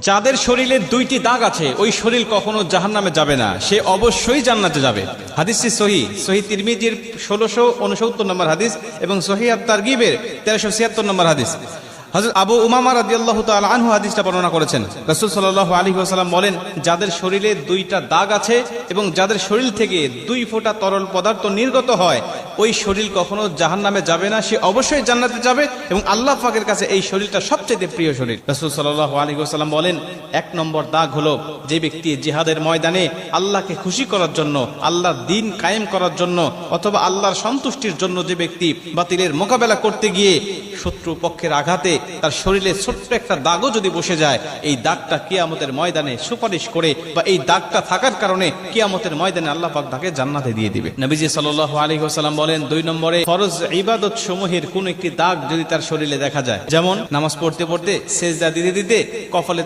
যাদের শরীরে দুইটি দাগ আছে ওই শরীর কখনো জাহান্নামে যাবে না, সে অবশ্যই জান্নাতে যাবে। হাদিসটি সহিহ তিরমিজির 1669 নম্বর হাদিস এবং সহিহ আত-তারগিবের 1376 নম্বর হাদিস। হযরত আবু উমামা রাদিয়াল্লাহু তাআলা আনহু হাদিসটা বর্ণনা করেছেন। রাসূল সাল্লাল্লাহু আলাইহি ওয়াসাল্লাম বলেন, যাদের শরীরে দুইটা দাগ আছে এবং যাদের শরীর থেকে 2 ফোঁটা তরল পদার্থ নির্গত হয় ওই শরীর কখনো জাহান্নামে যাবে না, সে অবশ্যই জান্নাতে যাবে এবং আল্লাহ পাকের কাছে এই শরীরটা সবচেয়ে প্রিয় শরীর। রাসূল সাল্লাল্লাহু আলাইহি ওয়াসাল্লাম বলেন, 1 নম্বর দাগ হলো যে ব্যক্তি জিহাদের ময়দানে আল্লাহকে খুশি করার জন্য, আল্লাহর দ্বীন কায়েম করার জন্য অথবা আল্লাহর সন্তুষ্টির জন্য যে ব্যক্তি বাতিলের মোকাবেলা করতে গিয়ে শত্রু পক্ষের আঘাতে তার শরীরে ছোট্ট একটা দাগও যদি বসে যায়, এই দাগটা কিয়ামতের ময়দানে সুপারিশ করে বা এই দাগটা থাকার কারণে কিয়ামতের ময়দানে আল্লাহ পাক তাকে জান্নাতে দিয়ে দিবে। নবীজি সাল্লাল্লাহু আলাইহি ওয়াসাল্লাম বলেন, 2 নম্বরে ফরজ ইবাদত সমূহের কোন একটি দাগ যদি তার শরীরে দেখা যায়, যেমন নামাজ পড়তে পড়তে সেজদা দিতে দিতে কপালে